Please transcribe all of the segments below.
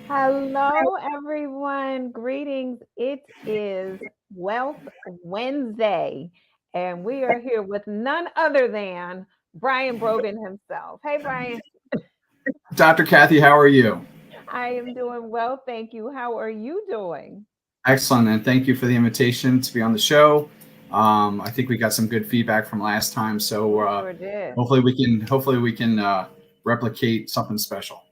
Hello, everyone. Greetings. It is Wealth Wednesday, and we are here with none other than Brian Brogan himself. Hey, Brian. Dr. Kathy, how are you? I am doing well. Thank you. How are you doing? Excellent, and thank you for the invitation to be on the show. I think we got some good feedback from last time, so We sure did. hopefully we can replicate something special.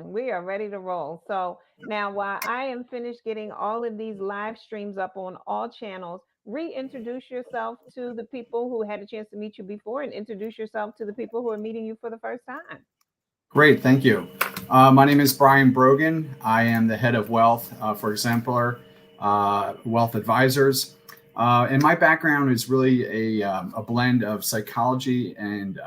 We are ready to roll. So now, while I am finished getting all of these live streams up on all channels, reintroduce yourself to the people who had a chance to meet you before and introduce yourself to the people who are meeting you for the first time. Great, thank you. My name is Brian Brogan. I am the head of wealth for Exemplar Wealth Advisors. And my background is really a blend of psychology and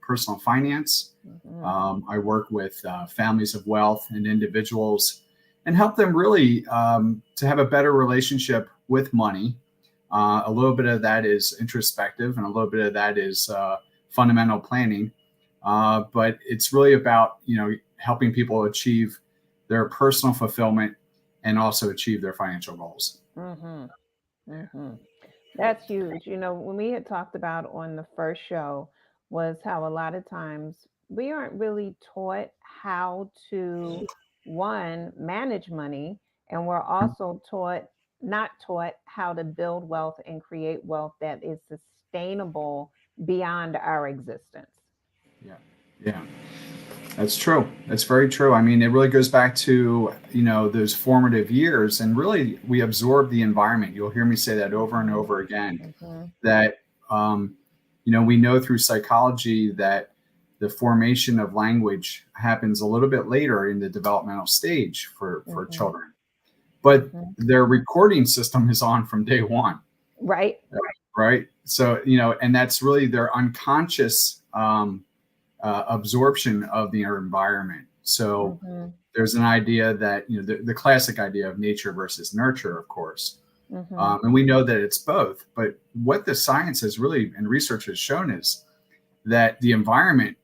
personal finance. Mhm. I work with families of wealth and individuals and help them really to have a better relationship with money. A little bit of that is introspective, and a little bit of that is fundamental planning. But it's really about helping people achieve their personal fulfillment and also achieve their financial goals. Mhm. Mhm. That's huge. When we had talked about on the first show was how a lot of times we aren't really taught how to, one, manage money, and we're also not taught how to build wealth and create wealth that is sustainable beyond our existence. Yeah, yeah, that's true. That's very true. I mean, it really goes back to those formative years, and really we absorb the environment. You'll hear me say that over and Mhm. over again. Mhm. That um, we know through psychology that the formation of language happens a little bit later in the developmental stage for Mhm. children, but Mhm. their recording system is on from day one, Right. right? So and that's really their unconscious absorption of the environment. So Mhm. there's an idea that the classic idea of nature versus nurture, of course. Mhm. And we know that it's both. But what the science has really and research has shown is that the environment,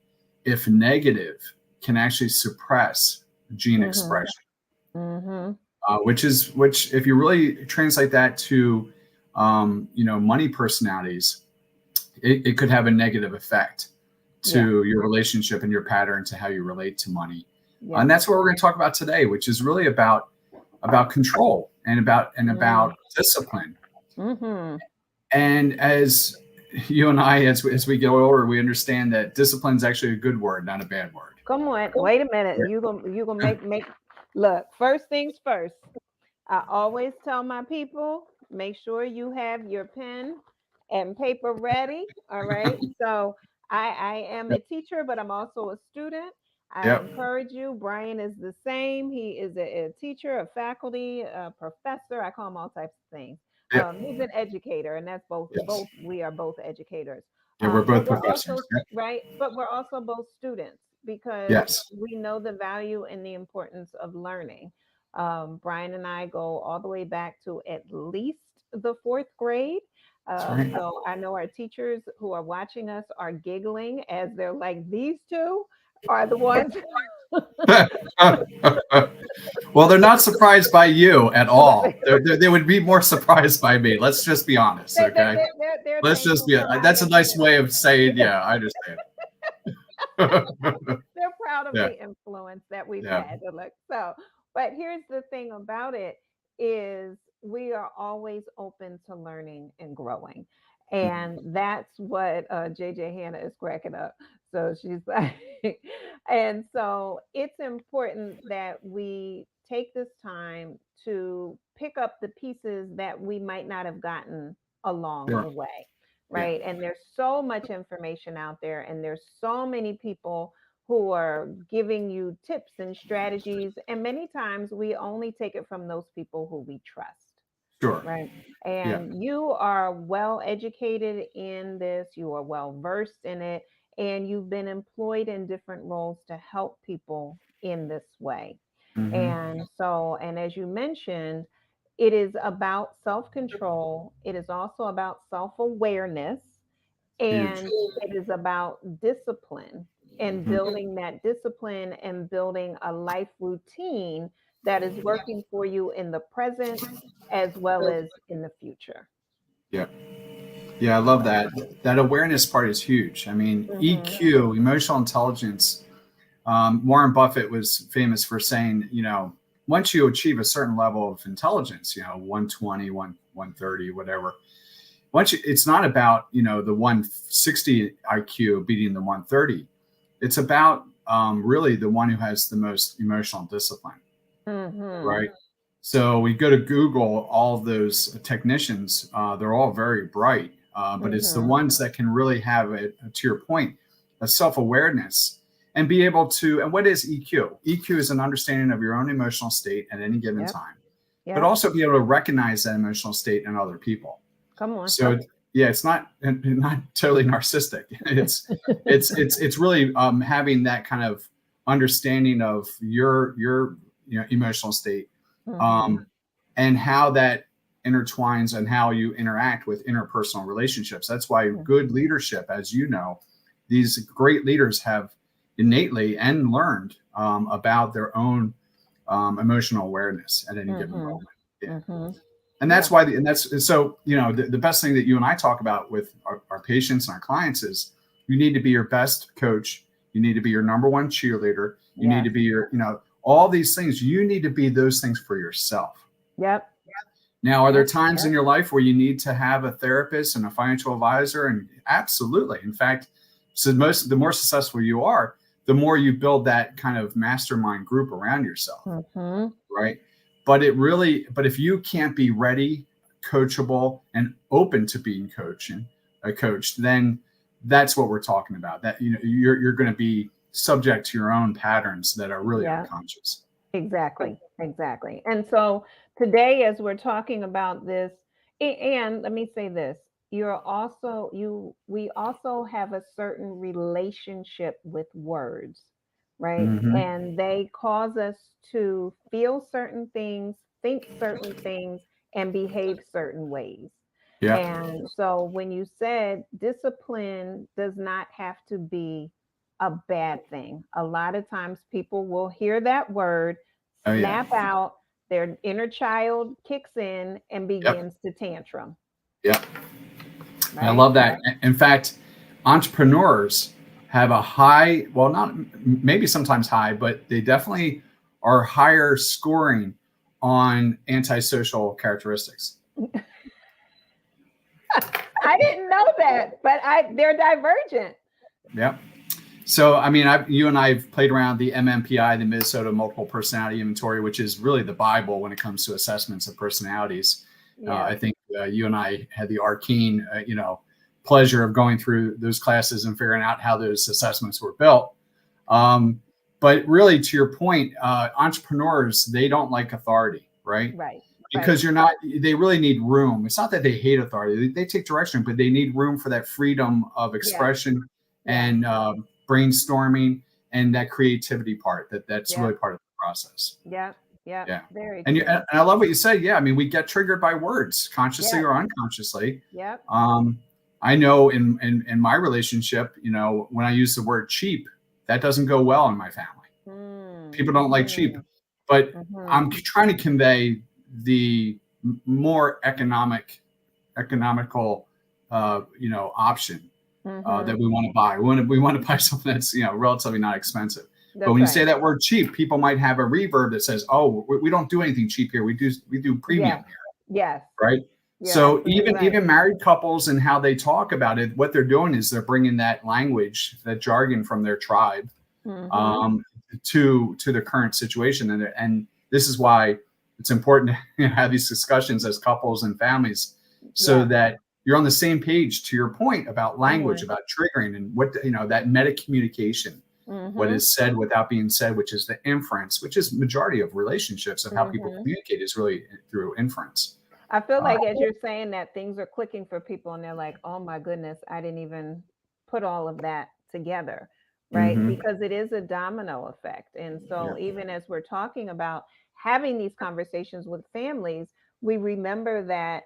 if negative, can actually suppress gene Mhm. expression, Mhm. which if you really translate that to money personalities, it could have a negative effect Yeah. to your relationship and your pattern to how you relate to money. And Yes. that's what we're going to talk about today, which is really about control and about Mm. discipline. Mhm. And as you and I, as we get older, we understand that discipline is actually a good word, not a bad word. Come on, wait a minute. You gonna make look. First things first. I always tell my people, make sure you have your pen and paper ready. All right. So I am a Yep. teacher, but I'm also a student. I Yep. encourage you. Brian is the same. He is a teacher, a faculty, a professor. I call him all types of things. Yep. He's an educator, and that's both. Yes. We are both educators. Yeah, we're But both we're professors. also Yep. right. But we're also both students because Yes. we know the value and the importance of learning. Brian and I go all the way back to at least the fourth grade. That's right. So I know our teachers who are watching us are giggling as they're like, these two are the ones. Well, they're not surprised by you at all. They would be more surprised by me. Let's just be honest, okay? They're Let's just thankful be. for my That's a nice way influence. of saying, yeah, I understand. They're proud of Yeah, the influence that we've yeah. had. Look, so, but here's the thing about it is we are always open to learning and growing. Mhm. And that's what JJ Hannah is cracking up. So she's like, and so it's important that we take this time to pick up the pieces that we might not have gotten along Sure. the way, Yeah. right? And there's so much information out there, and there's so many people who are giving you tips and strategies. And many times we only take it from those people who we trust, Sure. right? Yeah. And you are well educated in this, you are well versed in it, and you've been employed in different roles to help people in this way. Hmm. And so, and as you mentioned, it is about self control, it is also about self awareness, Huge. and it is about discipline. and Mhm. building that discipline and building a life routine that is working for you in the present as well as in the future. Yeah. Yeah, I love that. That awareness part is huge. I mean, Mm-hmm. EQ, emotional intelligence. Warren Buffett was famous for saying, once you achieve a certain level of intelligence, 120, 130, whatever. It's not about, the 160 IQ beating the 130. It's about really the one who has the most emotional discipline, Mm-hmm. right? So we go to Google, all of those technicians, they're all very bright, but it's the Mm-hmm. ones that can really have it, to your point, a self-awareness and be able to, and what is EQ? EQ is an understanding of your own emotional state at any given Yep. time, but Yep. also be able to recognize that emotional state in other people. Come on. So yeah, it's not totally narcissistic. It's really having that kind of understanding of your emotional state, Mm-hmm. um, and how that intertwines and how you interact with interpersonal relationships. That's why good leadership, as you know, these great leaders have innately and learned about their own emotional awareness at any given Mm-hmm. moment. Yeah. Mm-hmm. And Yeah. that's why, and that's so, the best thing that you and I talk about with our patients and our clients is you need to be your best coach. You need to be your number one cheerleader. You need Yes. to be all these things. You need to be those things for yourself. Yep. Now, are there Yep. times in your life where you need to have a therapist and a financial advisor? And absolutely. In fact, so the more successful you are, the more you build that kind of mastermind group around yourself, Mm-hmm. right? But if you can't be ready, coachable, and open to being coached, then that's what we're talking about. That you're going to be subject to your own patterns that are really Yeah. unconscious. Exactly, exactly. And so today, as we're talking about this, and let me say this, we also have a certain relationship with words, right? Mm-hmm. And they cause us to feel certain things, think certain things, and behave certain ways. Yeah. And so when you said discipline does not have to be a bad thing, a lot of times people will hear that word, Oh yeah. snap out, their inner child kicks in and Yep. begins to tantrum, Yep. I right? love that. In fact, entrepreneurs have a high, well, not maybe sometimes high, but they definitely are higher scoring on antisocial characteristics. I didn't know that, but they're divergent. Yep. So, I mean, you and I have played around the MMPI, the Minnesota Multiple Personality Inventory, which is really the Bible when it comes to assessments of personalities. Yes. I think you and I had the arcane, pleasure of going through those classes and figuring out how those assessments were built. But really, to your point, entrepreneurs, they don't like authority, right? Right. Right. Because they really need room. It's not that they hate authority. They take direction, but they need room for that freedom of Yes. expression Yes. and brainstorming and that creativity part that's really Yep. part of the process. Yep. Yep. Yeah. Very And true. I love what you said. Yeah. I mean, we get triggered by words consciously Yep. or unconsciously. Yep. Um, I know in my relationship, when I use the word cheap, that doesn't go well in my family. Mm, People don't like cheap, mm-hmm, but mm-hmm, I'm trying to convey the more economical, option mm-hmm. that we want to buy. We want to buy something that's relatively not expensive. But That's when you say right. that word cheap, people might have a reverb that says, "Oh, we don't do anything cheap here. We do premium Yes. here." Yes. Right. You're So absolutely even right. married couples and how they talk about it, what they're doing is they're bringing that language, that jargon from their tribe, Mm-hmm. um, to the current situation, and this is why it's important to have these discussions as couples and families, so Yes. that you're on the same page. To your point about Come language, on. about triggering, and that meta communication, what Mm-hmm. is said without being said, which is the inference, which is majority of relationships of how people Mm-hmm. communicate is really through inference. I feel Uh, like as you're saying that, things are clicking for people and they're like, oh my goodness, I didn't even put all of that together, right? mhm. Because it is a domino effect. And Yeah. so, even as we're talking about having these conversations with families, we remember that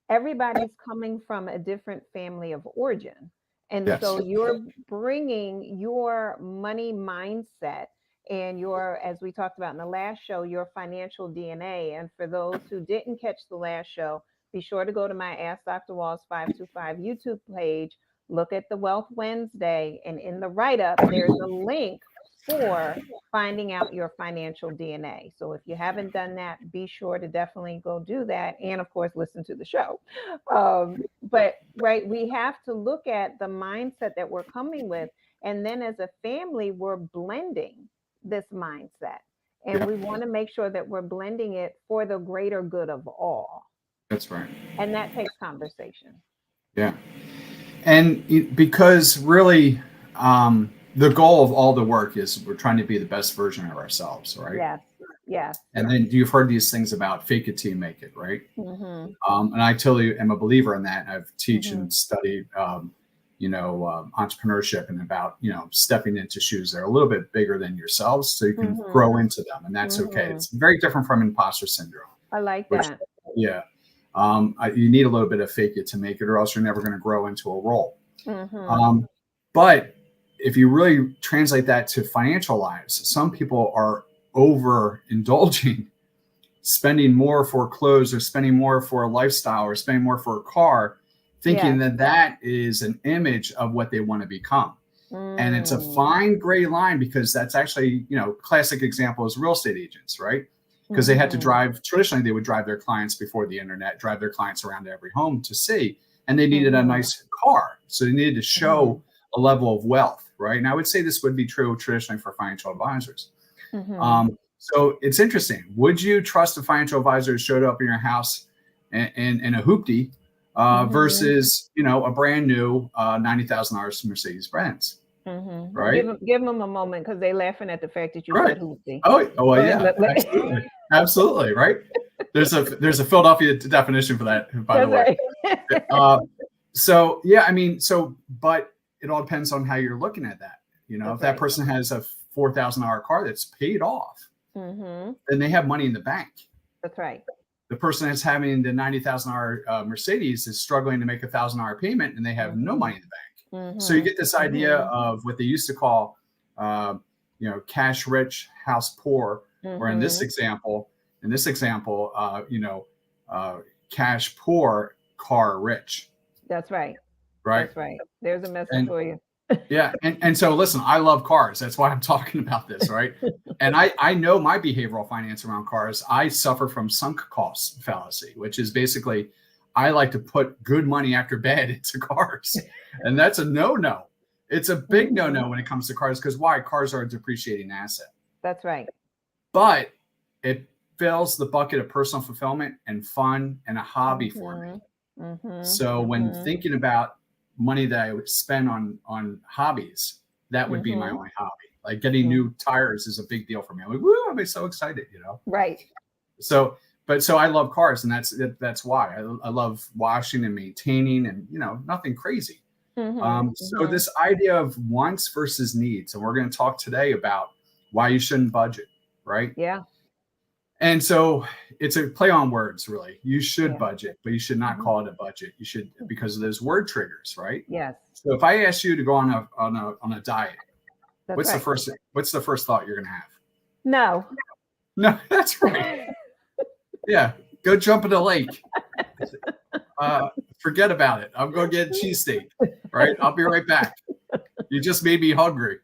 everybody's coming from a different family of origin. And Yes. so you're bringing your money mindset and your, as we talked about in the last show, your financial DNA. And for those who didn't catch the last show, be sure to go to my Ask Dr. Walls 525 YouTube page, look at the Wealth Wednesday, and in the write up, there's a link for finding out your financial DNA. So if you haven't done that, be sure to definitely go do that. And of course, listen to the show. But right, we have to look at the mindset that we're coming with. And then as a family, we're blending this mindset. And Yeah, we want to make sure that we're blending it for the greater good of all. that's right. And that takes conversation. Yeah. And because really, the goal of all the work is we're trying to be the best version of ourselves, right? Yes. Yes. And then you've heard these things about fake it till you make it, right? Mm-hmm. And I totally am a believer in that. I've teach Mm-hmm. and study, entrepreneurship and about, stepping into shoes that are a little bit bigger than yourselves so you can Mm-hmm. grow into them. And that's okay. Mm-hmm. It's very different from imposter syndrome. I like Which- that. Yeah. You need a little bit of fake it to make it, or else you're never going to grow into a role. Mm-hmm. But if you really translate that to financial lives, some people are overindulging, spending more for clothes or spending more for a lifestyle or spending more for a car, thinking that is an image of what they want to become. And it's a fine gray line, because that's actually, classic example is real estate agents, right? Because they had to drive, traditionally they would drive their clients before the internet, drive their clients around to every home to see, and they needed a nice car. So they needed to show a level of wealth, right? And I would say this would be true traditionally for financial advisors. So it's interesting. Would you trust a financial advisor who showed up in your house in a hoopty versus, a brand new $90,000 Mercedes Benz? Right? Give them a moment, because they're laughing at the fact that you Right. said hoopty. Oh, yeah, absolutely. Absolutely, right? There's a Philadelphia definition for that, by the way. But it all depends on how you're looking at that. If that person has a $4,000 car that's paid off, then they have money in the bank. That's right. The person that's having the $90,000 Mercedes is struggling to make $1,000 payment, and they have no money in the bank. So you get this idea of what they used to call, cash rich, house poor, or in this example, cash poor, car rich. That's right. Right. That's right. There's a message for you. Yeah. And so listen, I love cars. That's why I'm talking about this, right? And I know my behavioral finance around cars. I suffer from sunk cost fallacy, which is basically, I like to put good money after bad into cars. And that's a no-no. It's a big no-no when it comes to cars, because why? Cars are a depreciating asset. That's right. But it fills the bucket of personal fulfillment and fun and a hobby for me. So when thinking about money that I would spend on hobbies, that would be my only hobby. Like getting new tires is a big deal for me. I'm like, woo, I'm so excited, Right. So I love cars, and that's why I love washing and maintaining, and nothing crazy. So this idea of wants versus needs, and we're going to talk today about why you shouldn't budget, right? Yeah. And so it's a play on words, really. You should budget, but you should not call it a budget. You should, because of those word triggers, right? Yes. So if I ask you to go on a diet, what's right. the first thought you're going to have? No, that's right. Yeah, go jump in a lake. Forget about it. I'm going to get a cheesesteak, right? I'll be right back. You just made me hungry,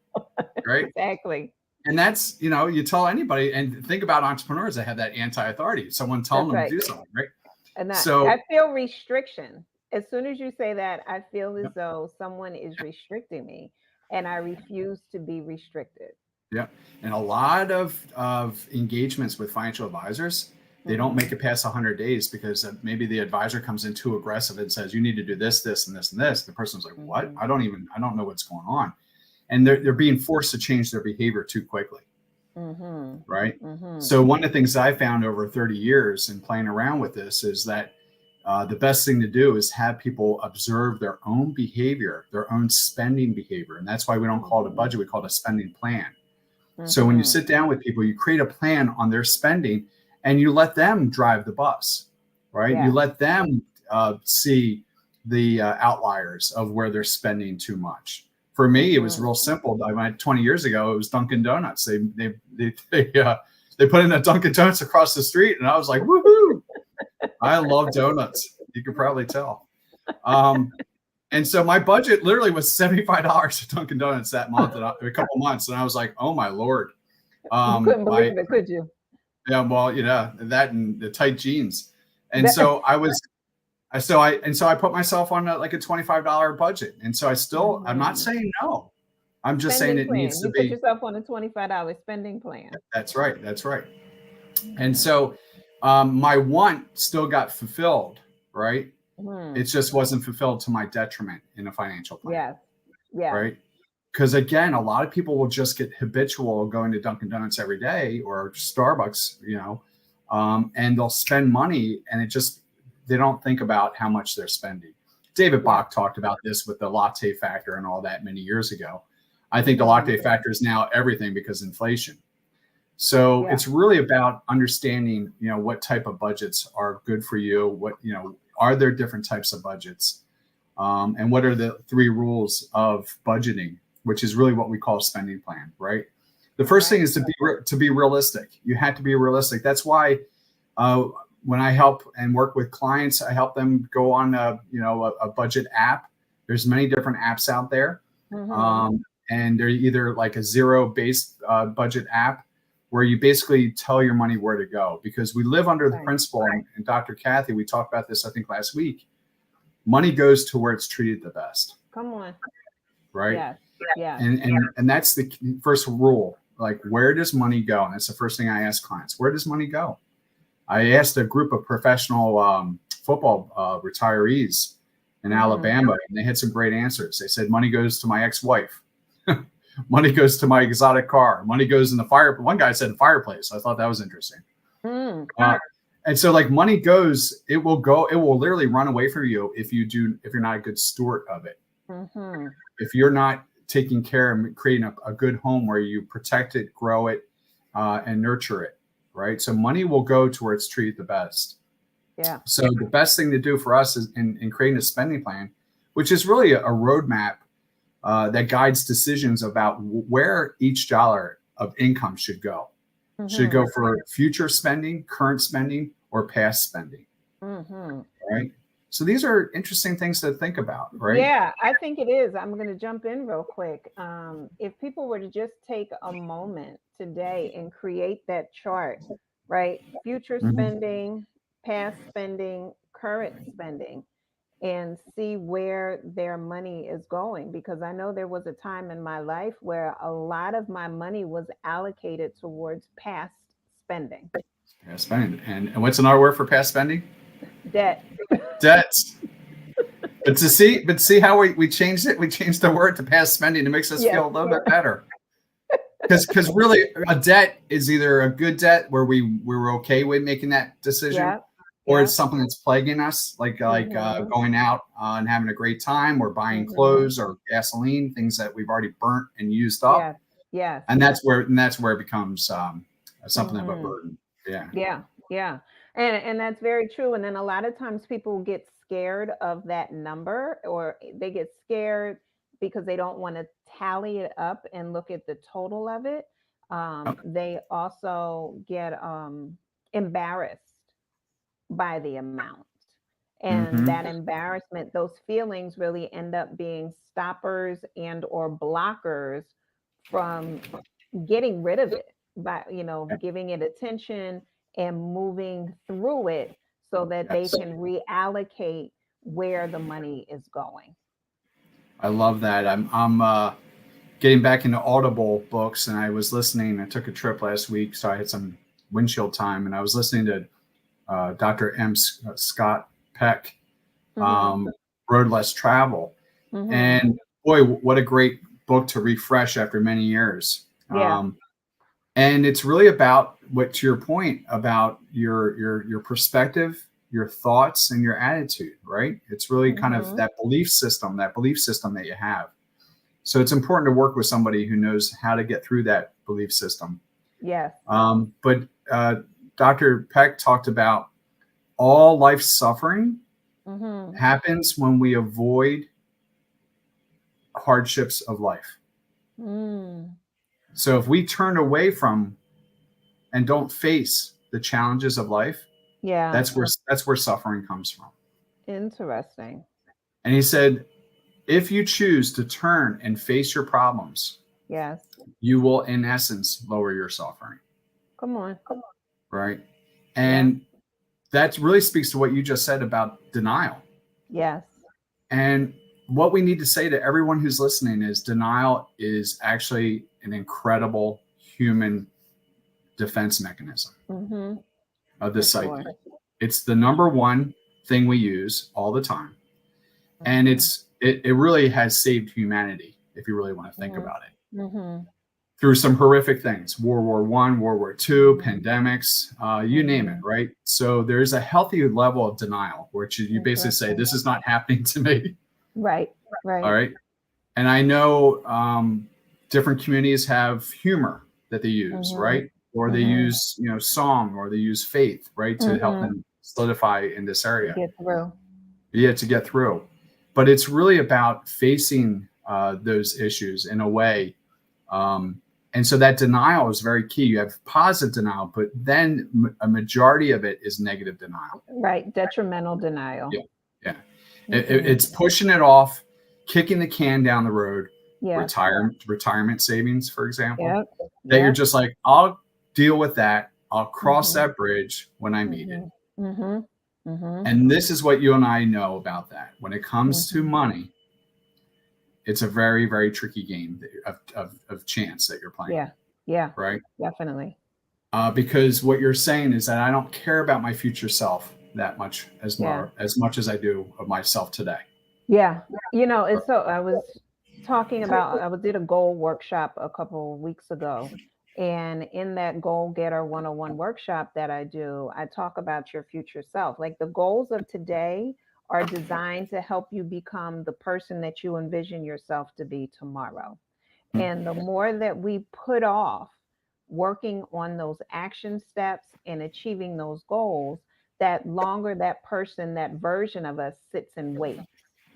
right? Exactly. And that's, you tell anybody, and think about entrepreneurs that have that anti-authority, someone telling them to do something, right? And So I feel restriction. As soon as you say that, I feel as though someone is restricting me, and I refuse to be restricted. Yeah. And a lot of engagements with financial advisors, they don't make it past 100 days because maybe the advisor comes in too aggressive and says, you need to do this, this, and this, and this. The person's like, what? I don't know what's going on. And they're being forced to change their behavior too quickly. Right. So one of the things I found over 30 years in playing around with this is that the best thing to do is have people observe their own behavior, their own spending behavior. And that's why we don't call it a budget. We call it a spending plan. So when you sit down with people, you create a plan on their spending and you let them drive the bus, right? You let them see, the outliers of where they're spending too much. For me, it was real simple. 20 years ago, it was Dunkin' Donuts. They put in a Dunkin' Donuts across the street, and I was like, woohoo! I love donuts. You could probably tell. And so my budget literally was $75 at Dunkin' Donuts that month, a couple months, and I was like, oh my Lord. You couldn't believe it, could you? Yeah, well, that and the tight jeans. And so I put myself on like a $25 budget. And so I'm not saying no. I'm just saying it needs to be. You put yourself on a $25 spending plan. That's right. And so my want still got fulfilled, right? It just wasn't fulfilled to my detriment in a financial plan. Yes. Right. Because again, a lot of people will just get habitual going to Dunkin' Donuts every day or Starbucks, and they'll spend money and they don't think about how much they're spending. David Bach talked about this with the latte factor and all that many years ago. I think the latte factor is now everything because of inflation. So it's really about understanding, what type of budgets are good for you. Are there different types of budgets? And what are the 3 rules of budgeting, which is really what we call a spending plan, right? The first thing is to be realistic. You have to be realistic. That's why when I help and work with clients, I help them go on a budget app. There's many different apps out there. And they're either like a zero-based budget app where you basically tell your money where to go, because we live under the principle, and Dr. Kathy, we talked about this, I think last week, money goes to where it's treated the best. Come on. Right? Yeah. And that's the first rule. Like, where does money go? And that's the first thing I ask clients. Where does money go? I asked a group of professional football retirees in Alabama, and they had some great answers. They said, money goes to my ex-wife. Money goes to my exotic car. Money goes in the fire. One guy said fireplace. I thought that was interesting. And so like money goes, it will literally run away from you if you're not a good steward of it. If you're not taking care and creating a good home where you protect it, grow it, and nurture it, right? So money will go to where it's treated the best. Yeah. So the best thing to do for us is in creating a spending plan, which is really a roadmap that guides decisions about where each dollar of income should go. Should it go for future spending, current spending, or past spending? Right? So these are interesting things to think about, right? Yeah, I think it is. I'm going to jump in real quick. If people were to just take a moment today and create that chart, right? Future spending, past spending, current spending, and see where their money is going. Because I know there was a time in my life where a lot of my money was allocated towards past spending. Past spending. And what's another word for past spending? Debt. Debts. But see how we changed it? We changed the word to past spending to make us feel a little bit better. Because really a debt is either a good debt where we were okay with making that decision, or it's something that's plaguing us, like going out and having a great time, or buying clothes or gasoline, things that we've already burnt and used up. Yeah. And that's where it becomes something of a burden. Yeah. And that's very true. And then a lot of times people get scared of that number, or they get scared because they don't want to tally it up and look at the total of it. They also get embarrassed by the amount. And that embarrassment, those feelings really end up being stoppers and or blockers from getting rid of it by, giving it attention and moving through it so that they can reallocate where the money is going. I love that. I'm getting back into Audible books, and I was listening. I took a trip last week, so I had some windshield time, and I was listening to Dr. M. Scott Peck, Road Less Travel. And boy, what a great book to refresh after many years. And it's really about to your point about your perspective, your thoughts, and your attitude, right? It's really kind of that belief system that you have. So it's important to work with somebody who knows how to get through that belief system. Yes. But Dr. Peck talked about all life suffering Mm-hmm. happens when we avoid hardships of life. Mm. So if we turn away from and don't face the challenges of life, Yeah. that's where suffering comes from. Interesting. And he said, if you choose to turn and face your problems, Yes. you will, in essence, lower your suffering. Come on. Right. Yeah. And that really speaks to what you just said about denial. Yes. And what we need to say to everyone who's listening is denial is actually an incredible human defense mechanism Mm-hmm. of the For psyche. sure. It's the number one thing we use all the time. And Mm-hmm. it really has saved humanity, if you really want to think Mm-hmm. about it. Mm-hmm. Through some horrific things, World War I, World War II, Mm-hmm. pandemics, you name it, right? So there's a healthy level of denial, which you basically say, Interesting. this is not happening to me. Right. All Right. right. And I know different communities have humor that they use, Mm-hmm. right? Or they Mm-hmm. use, song, or they use faith, right? To help Mm-hmm. them solidify in this area. Get through. Yeah, to get through. But it's really about facing those issues in a way. And so that denial is very key. You have positive denial, but then a majority of it is negative denial. Right. Detrimental denial. Yeah. Yeah. Mm-hmm. It's pushing it off, kicking the can down the road, Yeah. retirement savings, for example, Yep. that you're Yep. just like, I'll deal with that. I'll cross Mm-hmm. that bridge when I meet it. Mm-hmm. Mm-hmm. And this is what you and I know about that. When it comes to Mm-hmm. money, it's a very, very tricky game of chance that you're playing. Yeah. Yeah. Right. Definitely. Because what you're saying is that I don't care about my future self that much as Yeah. much as I do of myself today. Yeah. It's so I was talking about I did a goal workshop a couple of weeks ago. And in that goal getter 101 workshop that I do, I talk about your future self. Like the goals of today are designed to help you become the person that you envision yourself to be tomorrow. And the more that we put off working on those action steps and achieving those goals, that longer that person, that version of us sits and waits.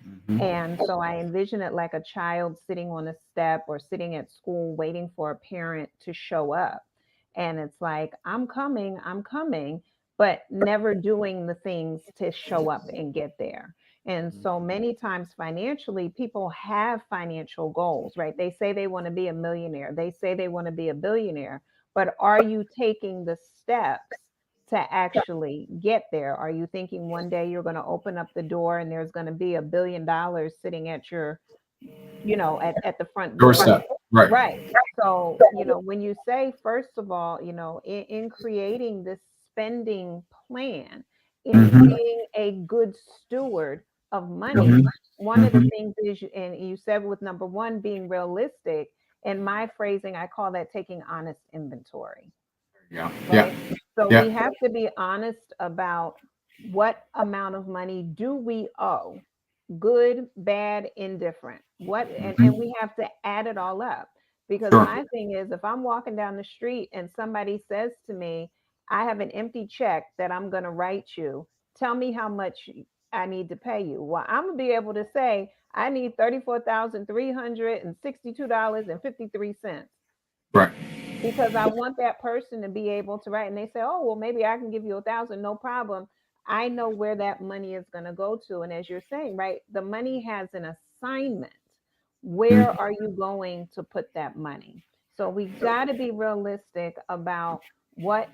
Mm-hmm. And so I envision it like a child sitting on a step or sitting at school waiting for a parent to show up. And it's like, I'm coming, but never doing the things to show up and get there. And so many times financially, people have financial goals, right? They say they want to be a millionaire, they say they want to be a billionaire, but are you taking the steps to actually get there? Are you thinking one day you're going to open up the door and there's going to be $1 billion sitting at your, at the front door? Doorstep. Right. Right. So, when you say, first of all, in creating this spending plan, in Mm-hmm. being a good steward of money, Mm-hmm. one of the Mm-hmm. things is, and you said with number one, being realistic. In my phrasing, I call that taking honest inventory. Yeah. Right. Yeah. So Yeah. we have to be honest about what amount of money do we owe, good, bad, indifferent. And Mm-hmm. we have to add it all up. Because Sure. my thing is, if I'm walking down the street and somebody says to me, I have an empty check that I'm going to write you, tell me how much I need to pay you. Well, I'm going to be able to say, I need $34,362.53, Right. because I want that person to be able to write. And they say, oh, well, maybe I can give you 1,000, no problem. I know where that money is going to go to. And as you're saying, right, the money has an assignment. Where Mm-hmm. are you going to put that money? So we got to be realistic about what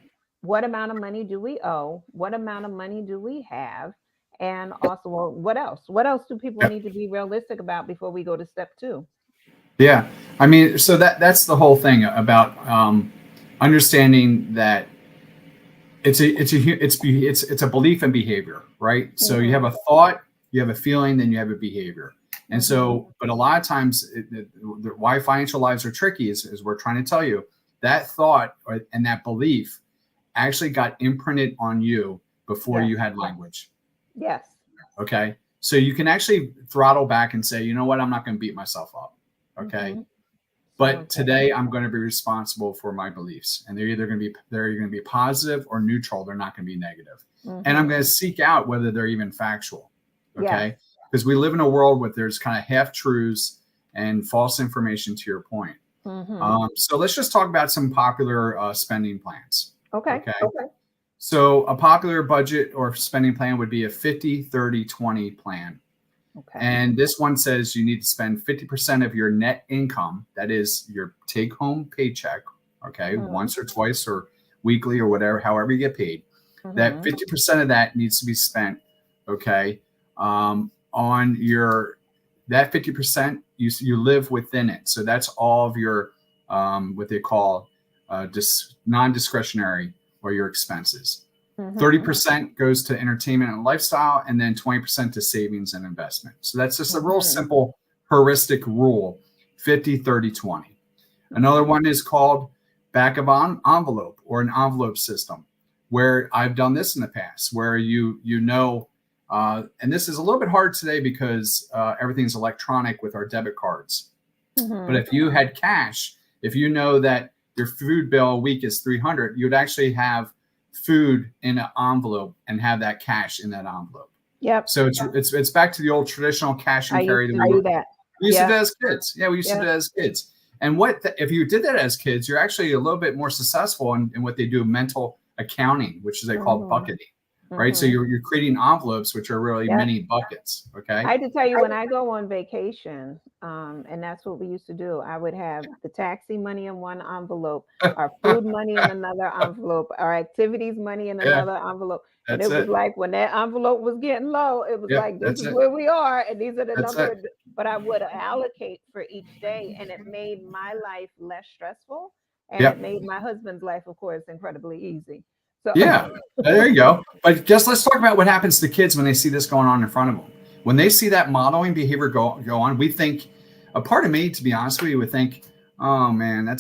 amount of money do we owe? What amount of money do we have? And also, well, what else? What else do people Yeah. need to be realistic about before we go to step two? Yeah. I mean, so that's the whole thing about understanding that it's a belief and behavior, right? So you have a thought, you have a feeling, then you have a behavior. And so, but a lot of times, why financial lives are tricky is we're trying to tell you that thought and that belief actually got imprinted on you before Yes. you had language. Yes. Okay. So you can actually throttle back and say, you know what, I'm not going to beat myself up. Okay. Mhm. But today I'm going to be responsible for my beliefs, and they're either going to be positive or neutral. They're not going to be negative. And I'm going to seek out whether they're even factual. Yes. Okay. Because we live in a world where there's kind of half truths and false information, to your point. So let's just talk about some popular spending plans. Okay. Okay. So a popular budget or spending plan would be a 50-30-20 plan. Okay. And this one says you need to spend 50% of your net income, that is your take-home paycheck, okay, once or twice or weekly or whatever, however you get paid. That 50% of that needs to be spent, okay, on that 50%, you live within it. So that's all of your what they call non-discretionary or your expenses. 30% goes to entertainment and lifestyle, and then 20% to savings and investment. So that's just a real simple heuristic rule, 50-30-20. Another one is called back of envelope or an envelope system, where I've done this in the past, where you know, and this is a little bit hard today because everything's electronic with our debit cards. But if you had cash, if you know that your food bill a week is $300, you'd actually have food in an envelope and have that cash in that envelope. Yep. So it's back to the old traditional cash and carry. We used to do that as kids. Yeah, we used to do that as kids. And if you did that as kids, you're actually a little bit more successful in what they do, mental accounting, which is they call bucketing. Right. So you're creating envelopes, which are really mini buckets. Okay. I had to tell you, when I go on vacation, and that's what we used to do, I would have the taxi money in one envelope, our food money in another envelope, our activities money in another envelope. And it was like when that envelope was getting low, it was like, this is where we are. And these are the numbers. But I would allocate for each day. And it made my life less stressful. And it made my husband's life, of course, incredibly easy. So. Yeah, there you go. But just let's talk about what happens to kids when they see this going on in front of them. When they see that modeling behavior go on, we think, a part of me, to be honest with you, would think, oh man,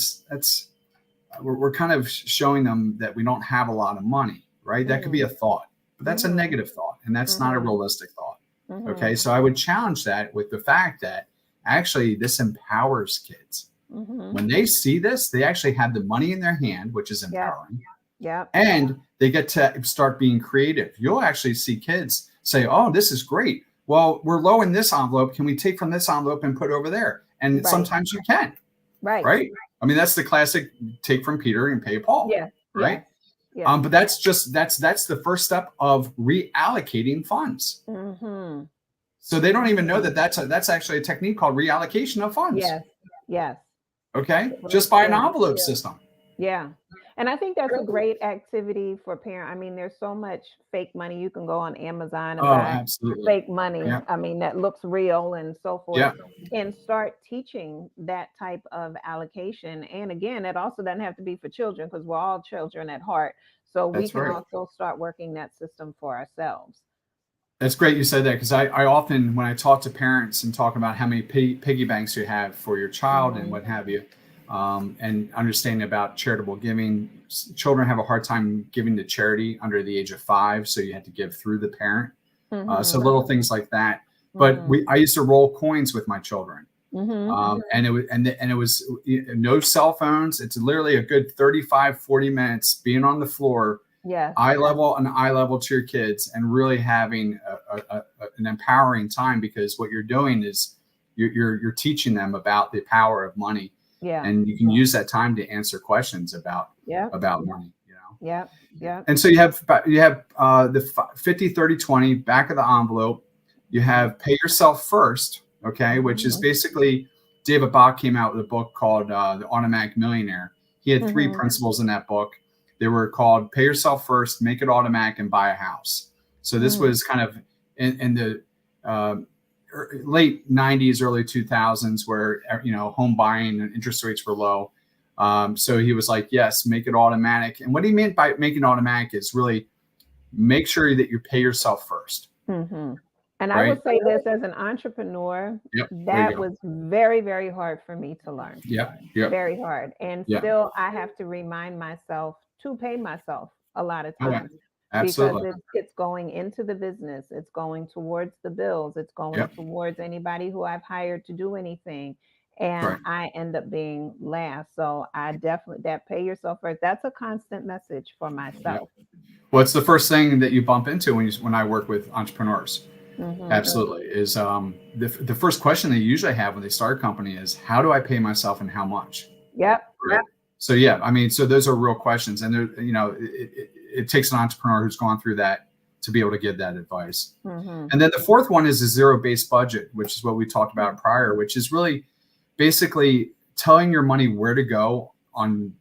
we're kind of showing them that we don't have a lot of money, right? That could be a thought, but that's a negative thought, and that's not a realistic thought. Okay, so I would challenge that with the fact that actually this empowers kids. When they see this, they actually have the money in their hand, which is empowering. Yeah. And they get to start being creative. You'll actually see kids say, oh, this is great. Well, we're low in this envelope. Can we take from this envelope and put over there? And sometimes you can. Right. I mean, that's the classic take from Peter and pay Paul. Yeah. Right. Yeah. But that's the first step of reallocating funds. So they don't even know that that's actually a technique called reallocation of funds. Yes. Okay. Just by an envelope system. Yeah. And I think that's a great activity for parents. I mean, there's so much fake money. You can go on Amazon and buy fake money. Yeah. I mean, that looks real and so forth, and start teaching that type of allocation. And again, it also doesn't have to be for children, because we're all children at heart. So we can also start working that system for ourselves. That's great you said that, because I often, when I talk to parents and talk about how many piggy banks you have for your child and what have you, and understanding about charitable giving, children have a hard time giving to charity under the age of 5, so you have to give through the parent. So little things like that. But I used to roll coins with my children, and it was no cell phones. It's literally a good 35-40 minutes being on the floor, eye level to your kids, and really having an empowering time, because what you're doing is you're teaching them about the power of money. And you can use that time to answer questions about money, And so you have the 50-30-20 back of the envelope. You have pay yourself first, okay, which is basically, David Bach came out with a book called The Automatic Millionaire. He had 3 principles in that book. They were called pay yourself first, make it automatic, and buy a house. So this was kind of in the late 90s, early 2000s, where home buying and interest rates were low. So he was like, yes, make it automatic. And what he meant by making it automatic is really make sure that you pay yourself first. And I would say this, as an entrepreneur, that was very, very hard for me to learn. Very hard. And still I have to remind myself to pay myself a lot of times. Absolutely. Because it's going into the business, it's going towards the bills, it's going towards anybody who I've hired to do anything, and I end up being last. So I definitely, that pay yourself first, that's a constant message for myself. Well, it's the first thing that you bump into when I work with entrepreneurs. Absolutely. Is the first question they usually have when they start a company is, how do I pay myself and how much? Yep. Right. So yeah, I mean, so those are real questions, and it takes an entrepreneur who's gone through that to be able to give that advice. And then the fourth one is a zero-based budget, which is what we talked about prior, which is really basically telling your money where to go on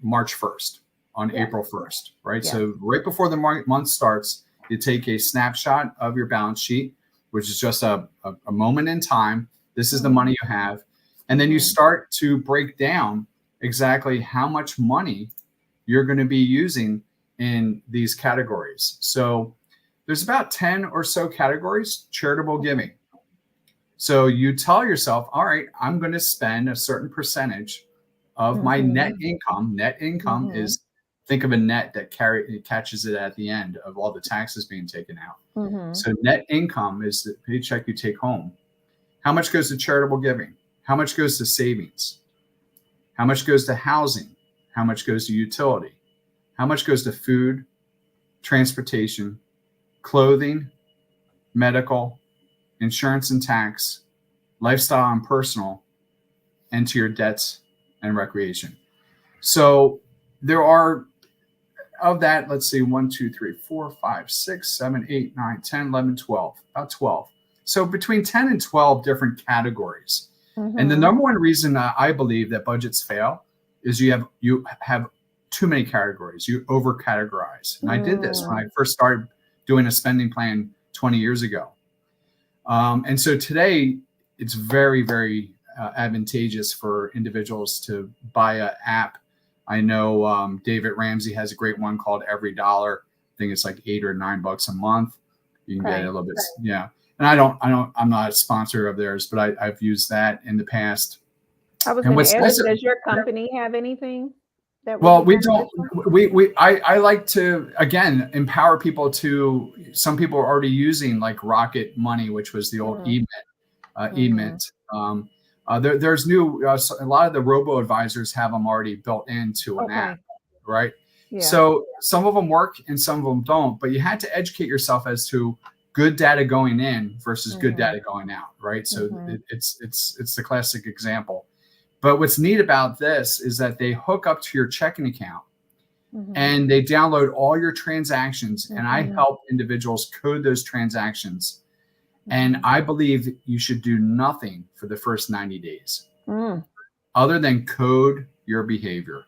March 1st, on April 1st, right? So right before the month starts, you take a snapshot of your balance sheet, which is just a moment in time. This is the money you have. And then you start to break down exactly how much money you're going to be using in these categories. So there's about 10 or so categories. Charitable giving. So you tell yourself, all right, I'm going to spend a certain percentage of my net income. Net income is, think of a net that catches it at the end of all the taxes being taken out. So net income is the paycheck you take home. How much goes to charitable giving? How much goes to savings? How much goes to housing? How much goes to utility? How much goes to food, transportation, clothing, medical, insurance and tax, lifestyle and personal, and to your debts and recreation? So there are, of that, let's see, 1, 2, 3, 4, 5, 6, 7, 8, 9, 10, 11, 12, about 12. So between 10 and 12 different categories. And the number one reason I believe that budgets fail is you have too many categories. You over categorize. And I did this when I first started doing a spending plan 20 years ago. And so today it's very, very advantageous for individuals to buy an app. I know David Ramsey has a great one called Every Dollar. I think it's like $8 or $9 a month. You can get it a little bit. Yeah. And I'm not a sponsor of theirs, but I've used that in the past. I was going to ask, does your company have anything? Well, we don't. I like to, again, empower people to. Some people are already using like Rocket Money, which was the old eMint. There's new. A lot of the robo advisors have them already built into an app, right? Yeah. So some of them work and some of them don't. But you had to educate yourself as to good data going in versus good data going out, right? So it's the classic example. But what's neat about this is that they hook up to your checking account and they download all your transactions. And I help individuals code those transactions. And I believe you should do nothing for the first 90 days other than code your behavior,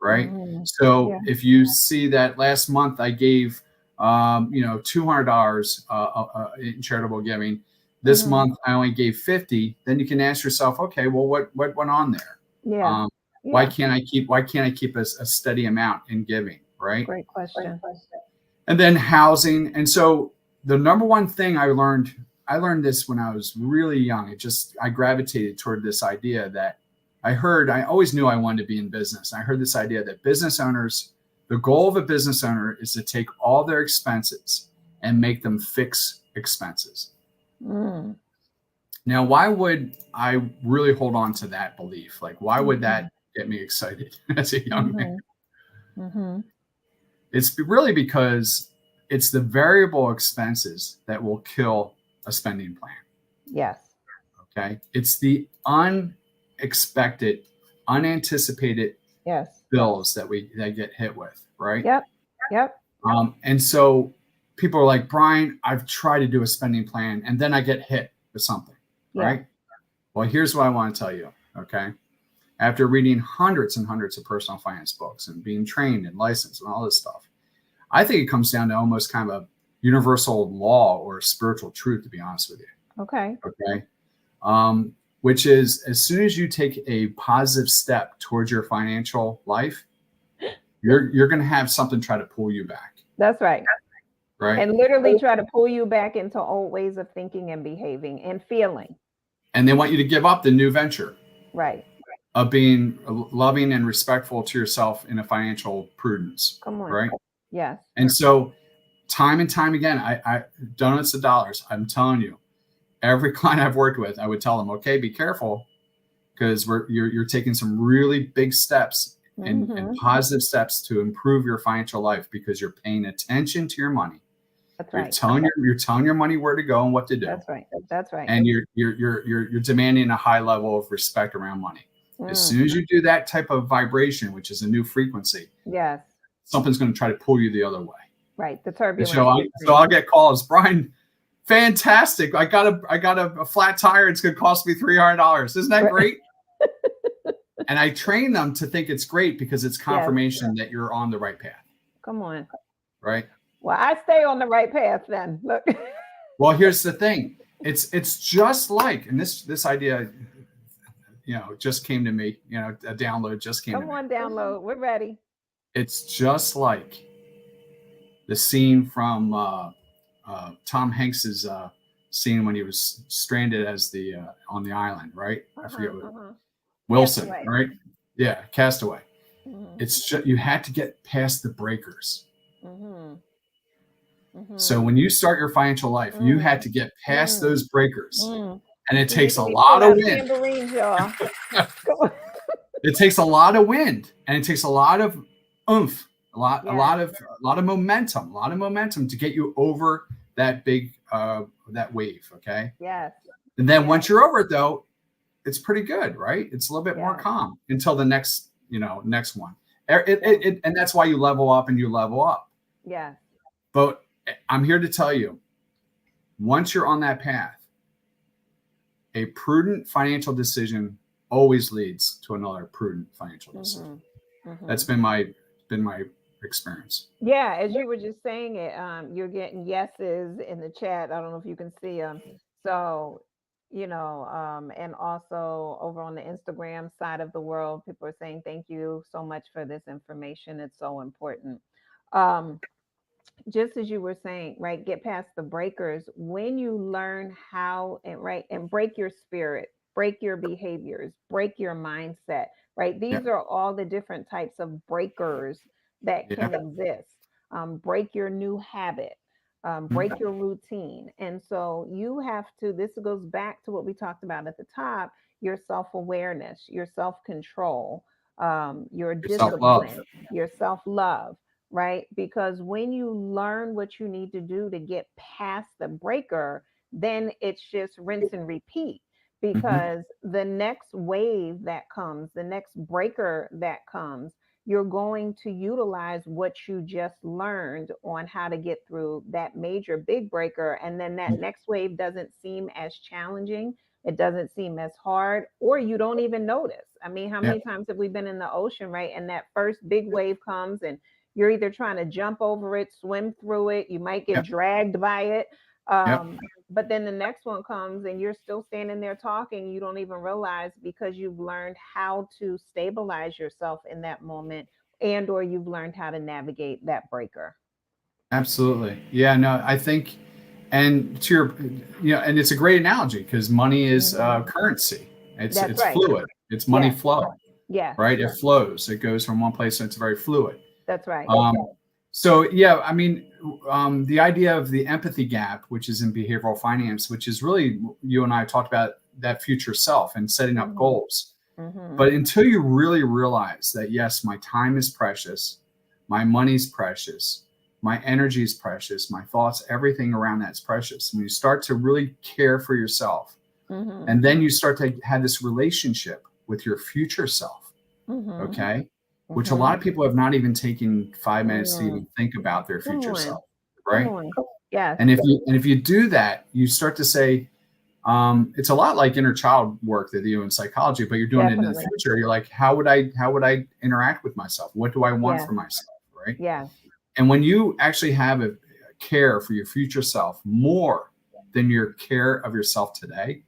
right? So if you see that last month I gave, $200 in charitable giving, this month I only gave 50, then you can ask yourself, okay, well, what went on there? Why can't I keep a steady amount in giving, right? Great question. And then housing. And so the number one thing I learned this when I was really young. I gravitated toward this idea that I always knew I wanted to be in business. I heard this idea that business owners, the goal of a business owner is to take all their expenses and make them fixed expenses. Now, why would I really hold on to that belief? Like, why would that get me excited as a young man? It's really because it's the variable expenses that will kill a spending plan. Yes. Okay. It's the unexpected, unanticipated bills that get hit with, right? Yep. And so people are like, Brian, I've tried to do a spending plan and then I get hit with something, right? Well, here's what I want to tell you, okay? After reading hundreds and hundreds of personal finance books and being trained and licensed and all this stuff, I think it comes down to almost kind of a universal law or spiritual truth, to be honest with you. Okay. Which is, as soon as you take a positive step towards your financial life, you're going to have something try to pull you back. That's right. Right. And literally try to pull you back into old ways of thinking and behaving and feeling. And they want you to give up the new venture. Right. Of being loving and respectful to yourself in a financial prudence. Come on. Right. Yes. And so time and time again, I donuts to dollars. I'm telling you, every client I've worked with, I would tell them, okay, be careful, because you're taking some really big steps and positive steps to improve your financial life, because you're paying attention to your money That's You're right. telling you're telling your money where to go and what to do, That's right. That's right. and you're demanding a high level of respect around money. As Mm, soon as you do that type of vibration, which is a new frequency, yes. something's going to try to pull you the other way. Right. The And turbulence. so I'll get calls, Brian. Fantastic! I got a flat tire. It's going to cost me $300. Isn't that Right. great? And I train them to think it's great because it's Yes. confirmation that you're on the right path, Come on. right? Well, I stay on the right path then. Look. Well, here's the thing. It's just like, and this idea, just came to me. A download just came to Come me. on, download. We're ready. It's just like the scene from Tom Hanks's scene when he was stranded as the on the island, right? I forget what Wilson, Castaway. right? Yeah, Castaway. Mhm. It's just you had to get past the breakers. Mhm. So Mhm. when you start your financial life, you had to get past those breakers, and it takes a lot of wind. Tambourines, y'all. Come on. It takes a lot of wind, and it takes a lot of oomph, a lot of momentum to get you over that big that wave. Okay. Yes. And then once you're over it, though, it's pretty good, right? It's a little bit more calm until the next one. And that's why you level up and you level up. Yeah. But I'm here to tell you, once you're on that path, a prudent financial decision always leads to another prudent financial decision. That's been my experience. Yeah, as you were just saying it, you're getting yeses in the chat. I don't know if you can see them. So, and also over on the Instagram side of the world, people are saying thank you so much for this information. It's so important. Um, just as you were saying, right, get past the breakers. When you learn how and break your spirit, break your behaviors, break your mindset, right? These are all the different types of breakers that can exist. Break your new habit, break your routine. And so you have to, this goes back to what we talked about at the top, your self-awareness, your self-control, your Self-love. discipline, your self-love, right? Because when you learn what you need to do to get past the breaker, then it's just rinse and repeat. Because the next wave that comes, the next breaker that comes, you're going to utilize what you just learned on how to get through that major big breaker. And then that next wave doesn't seem as challenging. It doesn't seem as hard, or you don't even notice. I mean, how many times have we been in the ocean, right? And that first big wave comes and you're either trying to jump over it, swim through it, you might get dragged by it. But then the next one comes and you're still standing there talking. You don't even realize because you've learned how to stabilize yourself in that moment, and or you've learned how to navigate that breaker. Absolutely. Yeah, no, I think, and to your, and it's a great analogy because money is currency. It's fluid. It's money flow. Yeah. Right. It flows. It goes from one place and it's very fluid. That's right. So, yeah, I mean, the idea of the empathy gap, which is in behavioral finance, which is really, you and I talked about that future self and setting up goals. But until you really realize that, yes, my time is precious, my money's precious, my energy is precious, my thoughts, everything around that's precious. When you start to really care for yourself, and then you start to have this relationship with your future self, okay? Which a lot of people have not even taken 5 minutes to even think about their future self, right? Yeah. And if you do that, you start to say, it's a lot like inner child work that you do in psychology, but you're doing it in the future. You're like, how would I interact with myself? What do I want for myself, right? Yeah. And when you actually have a care for your future self more than your care of yourself today,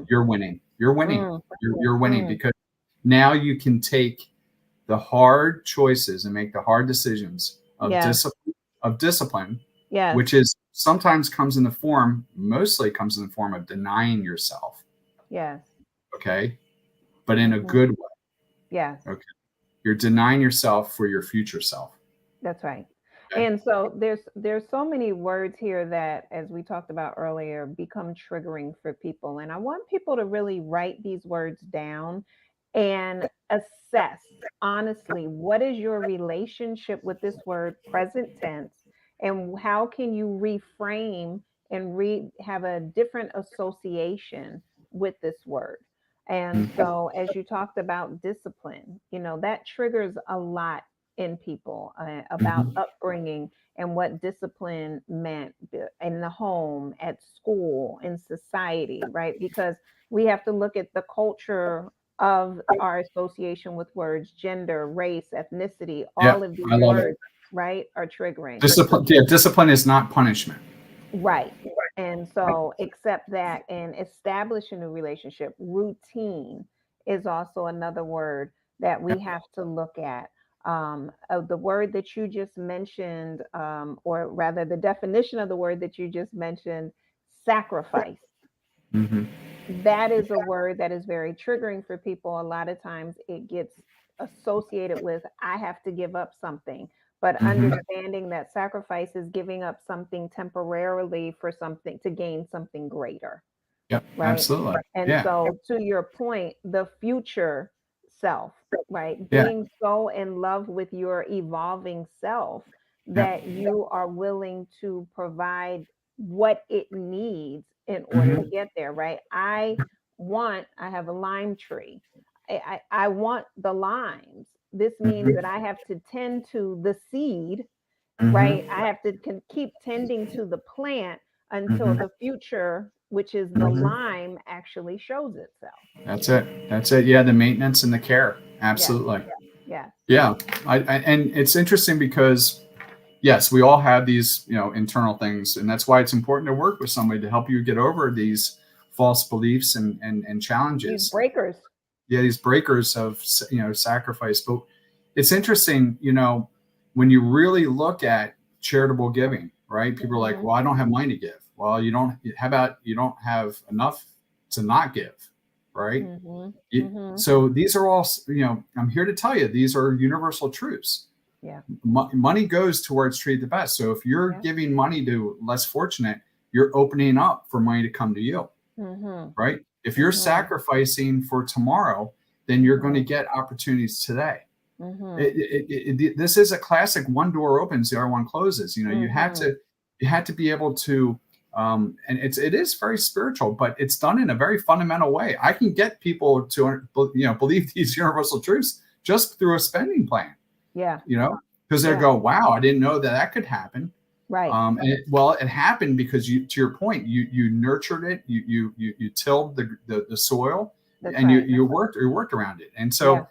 you're winning. You're winning. You're winning because now you can take the hard choices and make the hard decisions of discipline, which is sometimes mostly comes in the form of denying yourself. Yes. Okay. But in a good way. Yes. Okay. You're denying yourself for your future self. That's right. And so there's so many words here that, as we talked about earlier, become triggering for people. And I want people to really write these words down and assess honestly, what is your relationship with this word present tense? And how can you reframe and have a different association with this word? And Mhm. so, as you talked about discipline, that triggers a lot in people about Mhm. upbringing and what discipline meant in the home, at school, in society, right? Because we have to look at the culture of our association with words, gender, race, ethnicity, Yeah, all of I these love it. words, right, are triggering. Discipline, yeah, discipline is not punishment. Right. And so, accept that and establish a new relationship. Routine is also another word that we have to look at. The word that you just mentioned, or rather, the definition of the word that you just mentioned, sacrifice. Hmm. That is a word that is very triggering for people. A lot of times it gets associated with, I have to give up something. But Hmm. understanding that sacrifice is giving up something temporarily for something to gain something greater, Yep, right? absolutely. And Yeah, so, to your point, the future self, right? yeah, Being so in love with your evolving self yep. that you are willing to provide what it needs in order to Hmm. get there, right? I have a lime tree. I want the limes. This means that Hmm. I have to tend to the seed, right? Hmm. I have to keep tending to the plant until Hmm. the future, which is the Hmm. lime, actually shows itself. That's it. That's it. Yeah, the maintenance and the care. Yes, Absolutely. yes. Yeah, and it's interesting because yes, we all have these, internal things, and that's why it's important to work with somebody to help you get over these false beliefs and These challenges. breakers. Yeah, these breakers of sacrifice. But it's interesting, when you really look at charitable giving, right? People are like, Hmm. well, I don't have money to give. Well, you don't. How about you don't have enough to not give, right? Hmm. You, Hmm. so these are all, I'm here to tell you, these are universal truths. Yeah, Money goes towards treat the best. So if you're yeah. giving money to less fortunate, you're opening up for money to come to you, Hmm. right? If you're Hmm. sacrificing for tomorrow, then you're going to Hmm. get opportunities today. Hmm. This is a classic: one door opens, the other one closes. Hmm. You had to be able to, and it is very spiritual, but it's done in a very fundamental way. I can get people to, believe these universal truths just through a spending plan, Yeah, because they yeah. go, wow, I didn't know that could happen. Right. It happened because to your point, you nurtured it, you tilled the soil, That's and right. you worked around it. And Yeah. so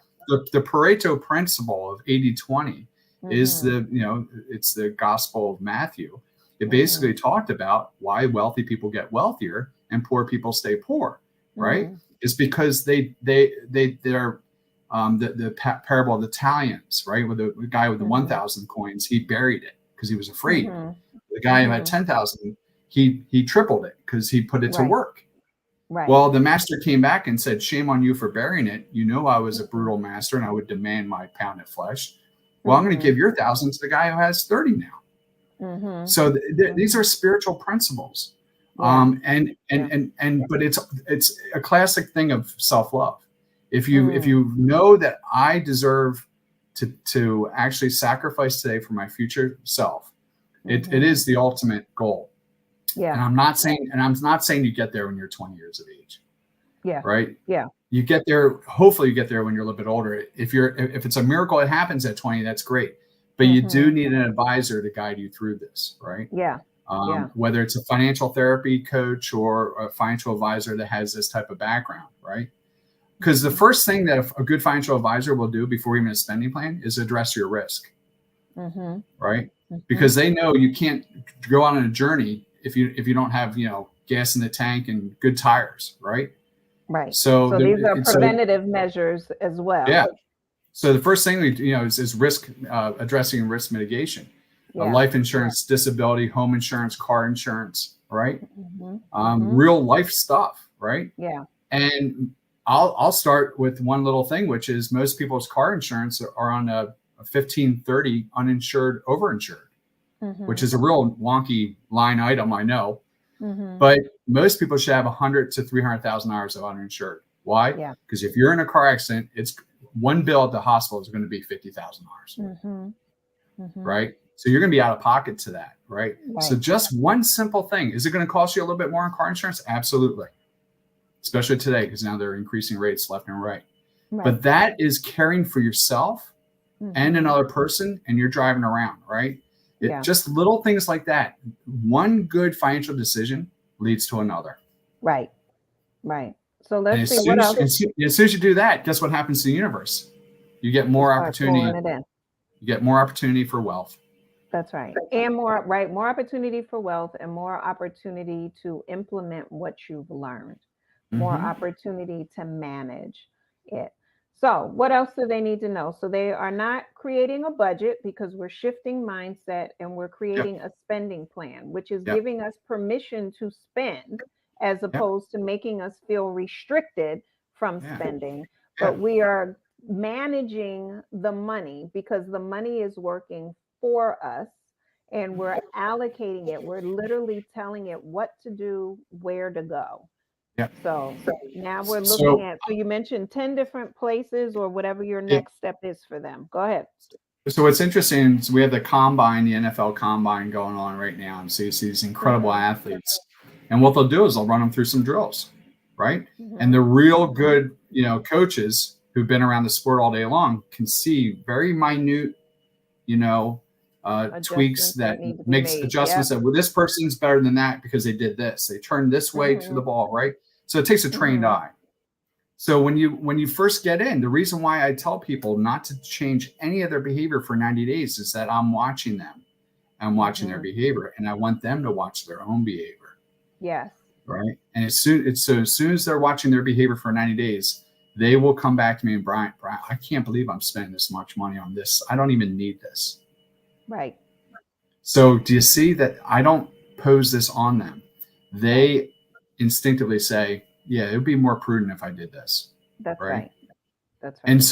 the Pareto principle of 80-20 is Hmm. it's the Gospel of Matthew. It Hmm. basically talked about why wealthy people get wealthier and poor people stay poor, right? Hmm. It's because they're the parable of the talents, right? With the guy with the Hmm. 1,000 coins, he buried it because he was afraid. Hmm. The guy who had Hmm. 10,000, he tripled it because he put it to Right. work. Right. Well, the master came back and said, "Shame on you for burying it. You know I was a Hmm. brutal master and I would demand my pound of flesh. Well, I'm going to Hmm. give your 1,000 to the guy who has 30 now." Hmm. So these Hmm. are spiritual principles, Yeah. Yeah. but it's a classic thing of self love. If Mm. you know that I deserve to actually sacrifice today for my future self, it Hmm. is the ultimate goal. Yeah. And I'm not saying you get there when you're 20 years of age, Yeah. right? Yeah. You get there, hopefully you get there when you're a little bit older. If it's a miracle it happens at 20, that's great. But you do Hmm. need an advisor to guide you through this, right? Yeah. Yeah. Whether it's a financial therapy coach or a financial advisor that has this type of background, right? Because the Hmm. first thing that a good financial advisor will do before even a spending plan is address your risk, Hmm. right? Hmm. Because they know you can't go on a journey if you don't have gas in the tank and good tires, right? Right. So So these are so preventative measures as well. yeah. So the first thing we is risk addressing risk mitigation, Yeah. life insurance, disability, home insurance, car insurance, right? Hmm. Hmm. Real life stuff, right? Yeah. And I'll start with one little thing, which is most people's car insurance are on a 1530 uninsured overinsured, which Hmm. is a real wonky line item, I know, Hmm. but most people should have 100 to 300,000 hours of uninsured. Why? Yeah. Because if you're in a car accident, it's one bill at the hospital is going to be $50,000, Hmm. Hmm. right? So you're going to be out of pocket to that, right? Right. So just one simple thing. Is it going to cost you a little bit more on car insurance? Absolutely. Especially today, because now they're increasing rates left and right. But that is caring for yourself and another person, and you're driving around, right? Just little things like that. One good financial decision leads to another. Right. So And let's see what else. As soon as you do that, guess what happens to the universe? You get more opportunity. You get more opportunity for wealth. That's right. And more opportunity for wealth, and more opportunity to implement what you've learned, more opportunity to manage it. So what else do they need to know? So they are not creating a budget, because we're shifting mindset and we're creating a spending plan, which is giving us permission to spend, as opposed to making us feel restricted from spending. But we are managing the money, because the money is working for us, and we're allocating it. We're literally telling it what to do, where to go. So now we're looking at, so you mentioned 10 different places, or whatever your next step is for them. Go ahead. So what's interesting is we have the combine, the NFL combine going on right now. And so you see these incredible athletes. And what they'll do is they'll run them through some drills, right? And the real good, coaches who've been around the sport all day long can see very minute, tweaks that makes adjustments that, well, this person's better than that because they did this. They turned this way to the ball, right? So it takes a trained eye. So when you first get in, the reason why I tell people not to change any of their behavior for 90 days is that I'm watching them. I'm watching their behavior, and I want them to watch their own behavior. Yes. Right. And as soon as they're watching their behavior for 90 days, they will come back to me and Brian, I can't believe I'm spending this much money on this. I don't even need this. Right. So do you see that I don't pose this on them? They instinctively say, yeah, it would be more prudent if I did this. That's right. That's right. And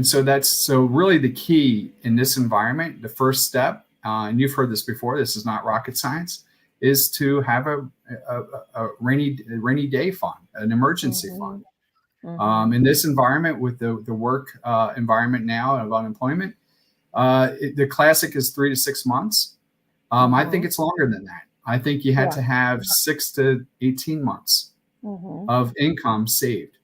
so that's really the key in this environment. The first step, and you've heard this before, this is not rocket science, is to have a rainy day fund, an emergency fund. In this environment, with the work environment now of unemployment, the classic is 3 to 6 months. I think it's longer than that. I think you had to have 6 to 18 months of income saved.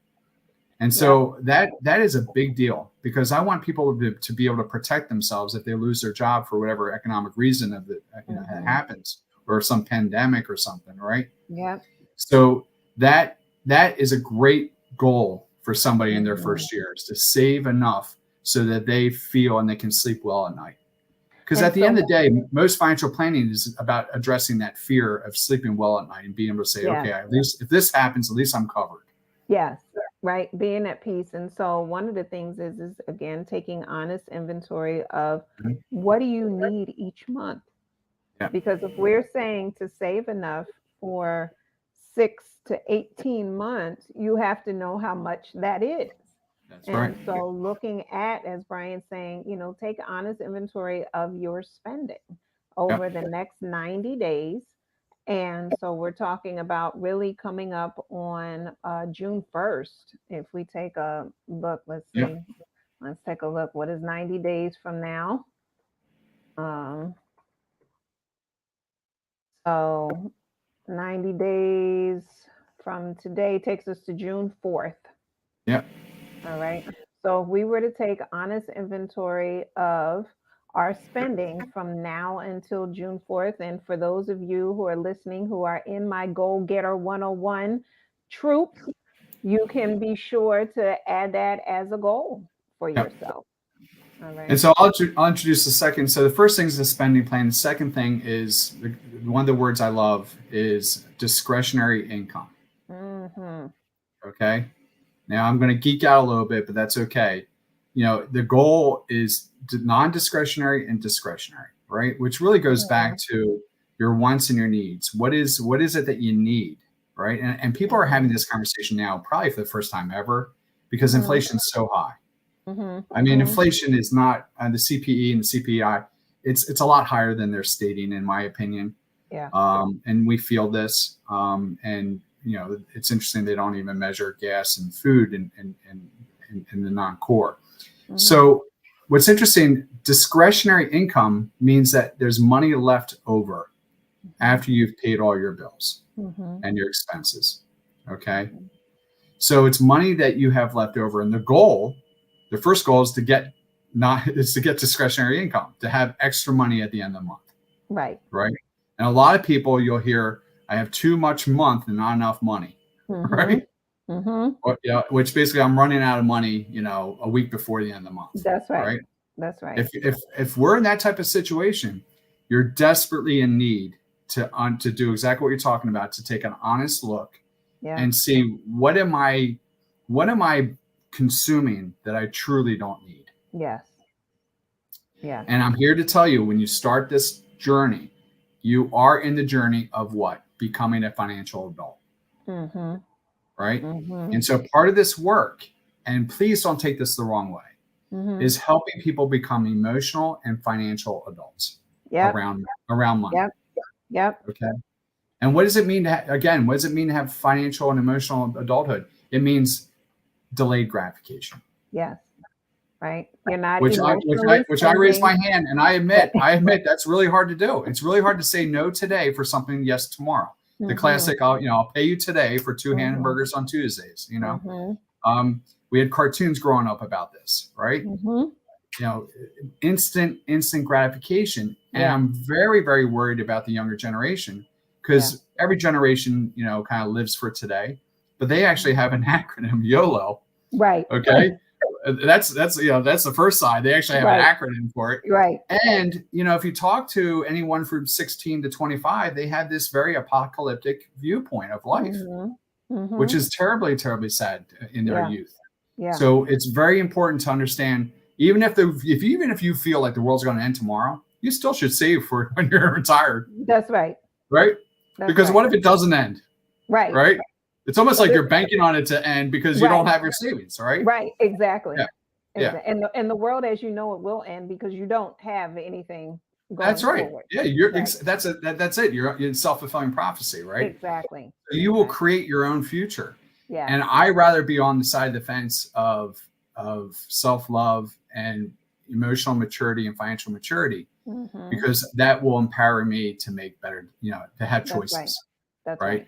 And so that is a big deal, because I want people to be able to protect themselves if they lose their job for whatever economic reason that happens, or some pandemic or something, right? Yeah. So that is a great goal for somebody in their first year, is to save enough so that they feel and they can sleep well at night. Because at the end of the day, most financial planning is about addressing that fear of sleeping well at night and being able to say, okay, at least if this happens, at least I'm covered. Yes, right. Being at peace. And so one of the things is again, taking honest inventory of what do you need each month? Because if we're saying to save enough for 6 to 18 months, you have to know how much that is. That's right. So looking at, as Brian's saying, take honest inventory of your spending over the next 90 days. And so we're talking about really coming up on June 1st. If we take a look, let's see. Let's take a look. What is 90 days from now? So 90 days from today takes us to June 4th. Yep. All right. So if we were to take honest inventory of our spending from now until June 4th, and for those of you who are listening who are in my Goal Getter 101 troop, you can be sure to add that as a goal for yourself. All right. And so I'll introduce the second. So the first thing is the spending plan. The second thing is one of the words I love is discretionary income. Okay. Now I'm going to geek out a little bit, but that's okay. The goal is non-discretionary and discretionary, right? Which really goes back to your wants and your needs. What is it that you need, right? And people are having this conversation now, probably for the first time ever, because inflation is so high. I mean, inflation is not the CPE and the CPI. It's a lot higher than they're stating, in my opinion. Yeah. And we feel this. And it's interesting they don't even measure gas and food in the non-core. So what's interesting, discretionary income means that there's money left over after you've paid all your bills and your expenses. Okay. So it's money that you have left over. And the first goal is to get discretionary income, to have extra money at the end of the month. Right. Right. And a lot of people, you'll hear, I have too much month and not enough money. Right. Or, which basically I'm running out of money, a week before the end of the month. That's right. Right. That's right. If we're in that type of situation, you're desperately in need to do exactly what you're talking about, to take an honest look and see what am I consuming that I truly don't need. Yes. Yeah. And I'm here to tell you, when you start this journey, you are in the journey of what? Becoming a financial adult. Right. And so part of this work, and please don't take this the wrong way, is helping people become emotional and financial adults around money. Yep. Okay. And what does it mean what does it mean to have financial and emotional adulthood? It means delayed gratification. Yes. Right. You're not which I raise my hand, and I admit that's really hard to do. It's really hard to say no today for something yes tomorrow. The classic, I'll pay you today for 2 hamburgers on Tuesdays. We had cartoons growing up about this, right? Instant gratification. And I'm very, very worried about the younger generation, because every generation, kind of lives for today, but they actually have an acronym, YOLO. Right. Okay. That's the first side. They actually have an acronym for it. Right. And, if you talk to anyone from 16 to 25, they have this very apocalyptic viewpoint of life, which is terribly, terribly sad in their youth. Yeah. So it's very important to understand, even if you feel like the world's going to end tomorrow, you still should save for when you're retired. That's right. Right. Because what if it doesn't end? Right. Right. It's almost like you're banking on it to end because you don't have your savings, right? Right, exactly. Yeah. And the world as you know it will end because you don't have anything going That's right. forward. Yeah, that's it. You're in self-fulfilling prophecy, right? Exactly. So you will create your own future. Yeah. And I rather be on the side of the fence of self-love and emotional maturity and financial maturity, because that will empower me to make better, to have choices. That's right.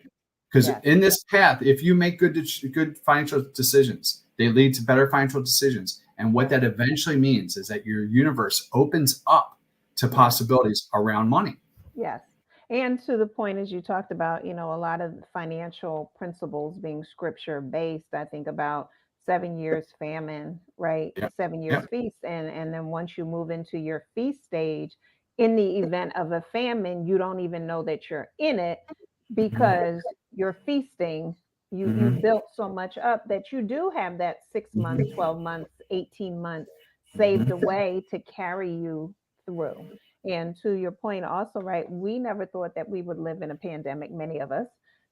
Because in this path, if you make good financial decisions, they lead to better financial decisions. And what that eventually means is that your universe opens up to possibilities around money. Yes. And to the point, as you talked about, a lot of financial principles being scripture based. I think about 7 years famine, right? 7 years feast. And then once you move into your feast stage, in the event of a famine, you don't even know that you're in it, because you're feasting, you built so much up that you do have that 6 months, 12 months, 18 months saved away to carry you through. And to your point also, right, we never thought that we would live in a pandemic. Many of us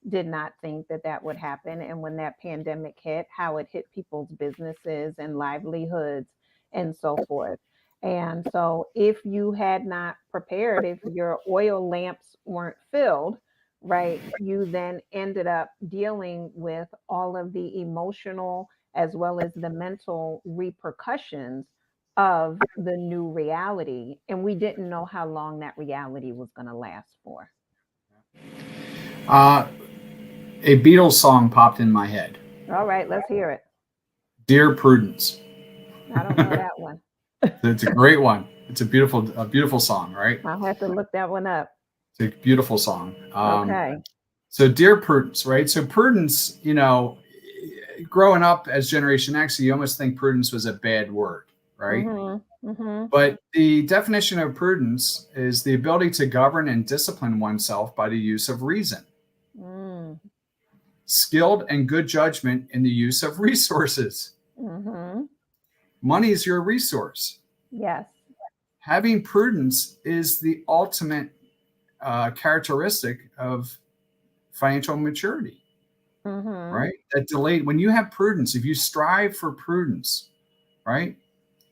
did not think that would happen. And when that pandemic hit, how it hit people's businesses and livelihoods and so forth. And so if you had not prepared, if your oil lamps weren't filled, right, you then ended up dealing with all of the emotional as well as the mental repercussions of the new reality. And we didn't know how long that reality was going to last for. A Beatles song popped in my head. All right, let's hear it. Dear Prudence. I don't know that one. It's a great one. It's a beautiful song, right? I'll have to look that one up. It's a beautiful song. Okay. So Dear Prudence, right? So Prudence, growing up as Generation X, you almost think prudence was a bad word, right? But the definition of prudence is the ability to govern and discipline oneself by the use of reason. Skilled and good judgment in the use of resources. Money is your resource. Yes. Having prudence is the ultimate characteristic of financial maturity, right? That delayed, when you have prudence, if you strive for prudence, right?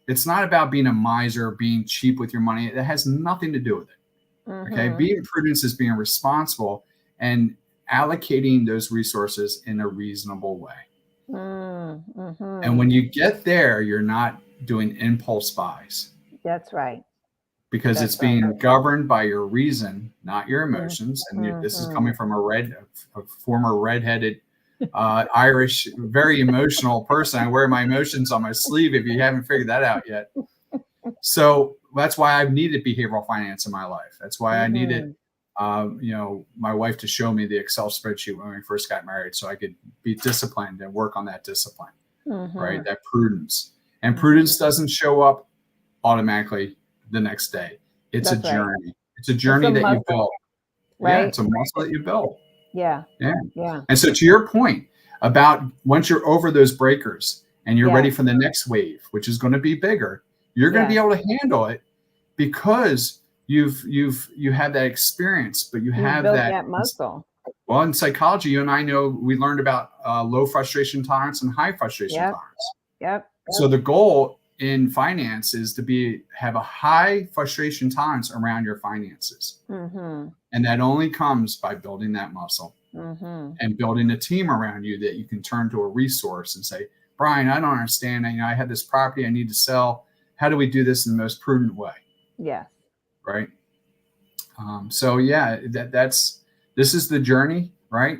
It's not about being a miser, being cheap with your money. It has nothing to do with it. Okay. Being prudence is being responsible and allocating those resources in a reasonable way. And when you get there, you're not doing impulse buys. That's right. Because That's it's being governed by your reason, not your emotions. And this is coming from a former redheaded Irish, very emotional person. I wear my emotions on my sleeve if you haven't figured that out yet. So that's why I've needed behavioral finance in my life. That's why I needed, my wife to show me the Excel spreadsheet when we first got married so I could be disciplined and work on that discipline, right? That prudence. And prudence doesn't show up automatically the next day. It's a journey. Right. It's a journey that you build. Right? Yeah, it's a muscle that you build. Yeah. And so to your point about once you're over those breakers and you're ready for the next wave, which is going to be bigger, you're going to be able to handle it because you have that experience, but you have built that muscle. Well, in psychology, you and I know we learned about low frustration tolerance and high frustration tolerance. Yep. So the goal in finance is to have a high frustration tolerance around your finances. And that only comes by building that muscle and building a team around you that you can turn to a resource and say, Brian, I don't understand. I had this property I need to sell. How do we do this in the most prudent way? Yes. Right. So yeah, this is the journey, right?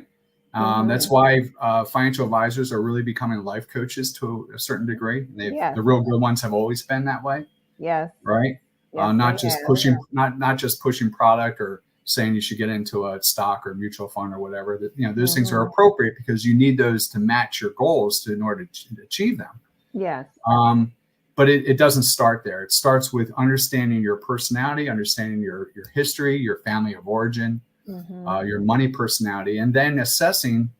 That's why financial advisors are really becoming life coaches to a certain degree. The real good ones have always been that way. Yes. Right. Yes, not just pushing product or saying you should get into a stock or mutual fund or whatever. Those things are appropriate because you need those to match your goals in order to achieve them. Yes. But it doesn't start there. It starts with understanding your personality, understanding your history, your family of origin, your money personality, and then assessing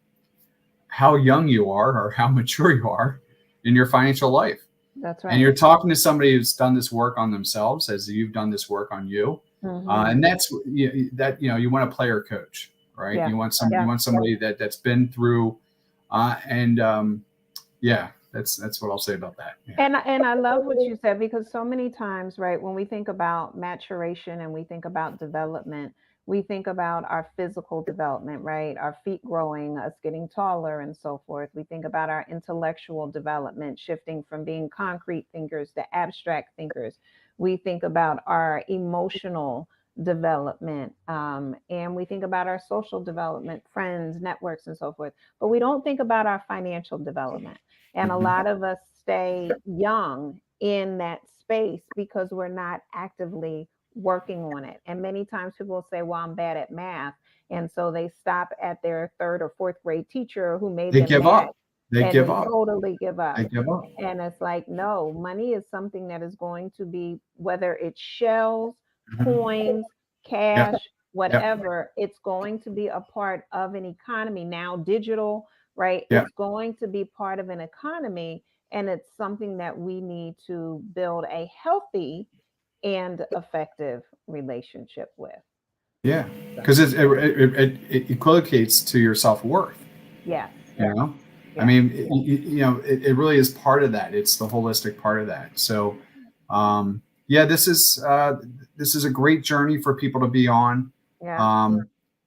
how young you are or how mature you are in your financial life. That's right. And you're talking to somebody who's done this work on themselves as you've done this work on you. And that's you want a player coach, right? Yeah. You want somebody that's been through that's what I'll say about that. Yeah. And I love what you said, because so many times, right, when we think about maturation and we think about development, we think about our physical development, right? Our feet growing, us getting taller and so forth. We think about our intellectual development, shifting from being concrete thinkers to abstract thinkers. We think about our emotional development, and we think about our social development, friends, networks, and so forth. But we don't think about our financial development. And a lot of us stay young in that space because we're not actively working on it. And many times people will say, well, I'm bad at math. And so they stop at their third or fourth grade teacher who made them give mad. up. They give up. Totally give up. They give up. And it's like, no, money is something that is going to be, whether it's shells, coins, cash, whatever, it's going to be a part of an economy now, digital, right? It's going to be part of an economy. And it's something that we need to build a healthy and effective relationship with. Yeah, because it equivocates to your self-worth. Yeah. I mean, it really is part of that. It's the holistic part of that. So, this is a great journey for people to be on. Yeah.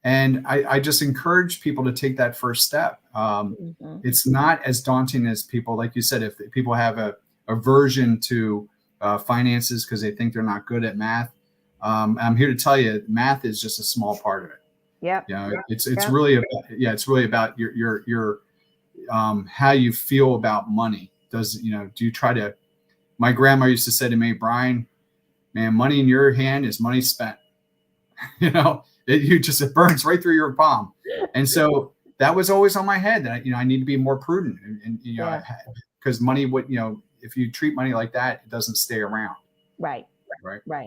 And I just encourage people to take that first step. It's not as daunting as people, like you said, if people have a aversion to finances because they think they're not good at math. I'm here to tell you, math is just a small part of it. It's really about your how you feel about money. Do you try to? My grandma used to say to me, Brian, man, money in your hand is money spent. It burns right through your palm. And so that was always on my head that I need to be more prudent and because money if you treat money like that, it doesn't stay around. Right.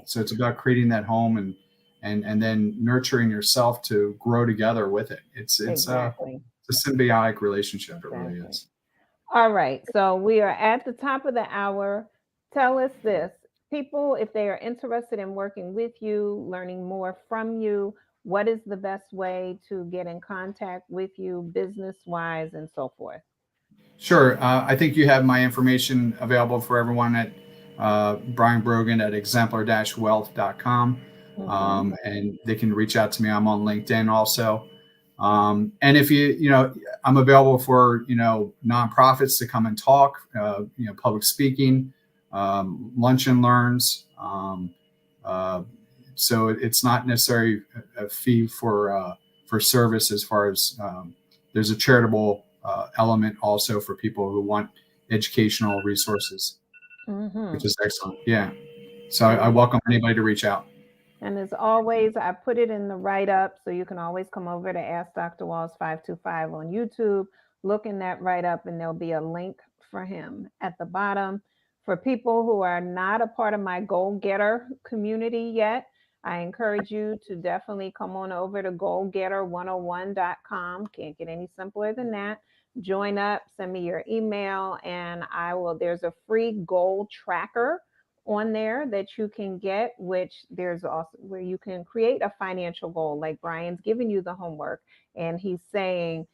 So it's about creating that home and then nurturing yourself to grow together with it. It's a symbiotic relationship. It really is. All right. So we are at the top of the hour. Tell us this. People, if they are interested in working with you, learning more from you, what is the best way to get in contact with you business-wise and so forth? Sure. I think you have my information available for everyone at Brian Brogan at exemplar-wealth.com. And they can reach out to me. I'm on LinkedIn also. And if I'm available for, nonprofits to come and talk, public speaking. lunch and learns. So it's not necessarily a fee for service as far as there's a charitable element also for people who want educational resources, which is excellent. Yeah. So I welcome anybody to reach out. And as always, I put it in the write up, so you can always come over to Ask Dr. Walls 525 on YouTube, look in that write up, and there'll be a link for him at the bottom. For people who are not a part of my Goal Getter community yet, I encourage you to definitely come on over to goalgetter101.com. Can't get any simpler than that. Join up, send me your email, and there's a free goal tracker on there that you can get, which there's also where you can create a financial goal. Like Brian's giving you the homework and he's saying,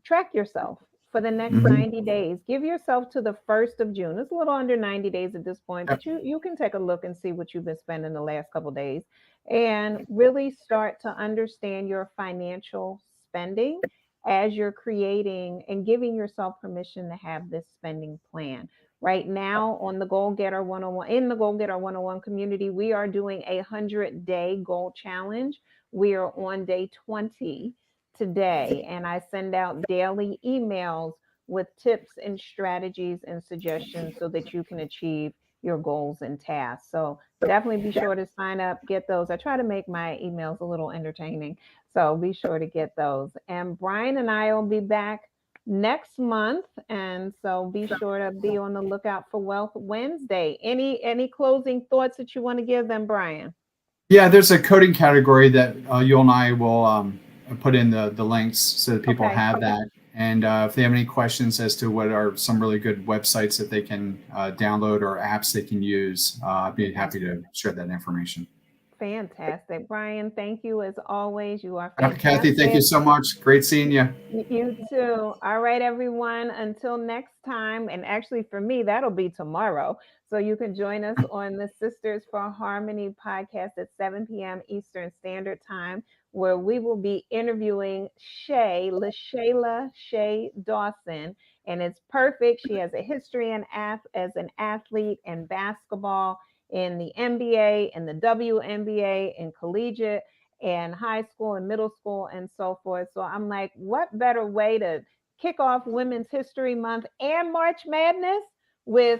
track yourself for the next 90 days. Give yourself to the 1st of June. It's a little under 90 days at this point, but you can take a look and see what you've been spending the last couple of days and really start to understand your financial spending as you're creating and giving yourself permission to have this spending plan. Right now on the Goal Getter 101, in the Goal Getter 101 community, we are doing a 100-day goal challenge. We are on day 20 today, and I send out daily emails with tips and strategies and suggestions so that you can achieve your goals and tasks. So definitely be sure to sign up, get those. I try to make my emails a little entertaining, so be sure to get those. And Brian and I will be back next month, and so be sure to be on the lookout for Wealth Wednesday. Any closing thoughts that you want to give them, Brian? Yeah, there's a coding category that you and I will put in the links so that people have that. And if they have any questions as to what are some really good websites that they can download or apps they can use, I'd be happy to share that information. Fantastic. Brian, thank you as always. You are fantastic. Kathy, thank you so much. Great seeing you. You too. All right, everyone. Until next time. And actually, for me, that'll be tomorrow. So you can join us on the Sisters for Harmony podcast at 7 p.m. Eastern Standard Time, where we will be interviewing LaShayla Shay Dawson. And it's perfect. She has a history as an athlete in basketball, in the NBA, in the WNBA, in collegiate and high school and middle school and so forth. So I'm like, what better way to kick off Women's History Month and March Madness with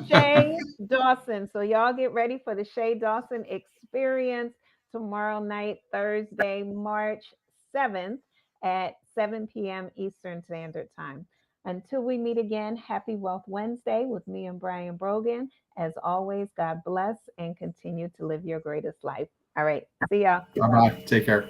Shay Dawson. So y'all get ready for the Shay Dawson experience tomorrow night, Thursday, March 7th at 7 p.m. Eastern Standard Time. Until we meet again, happy Wealth Wednesday with me and Brian Brogan. As always, God bless and continue to live your greatest life. All right. See ya. Bye-bye. Take care.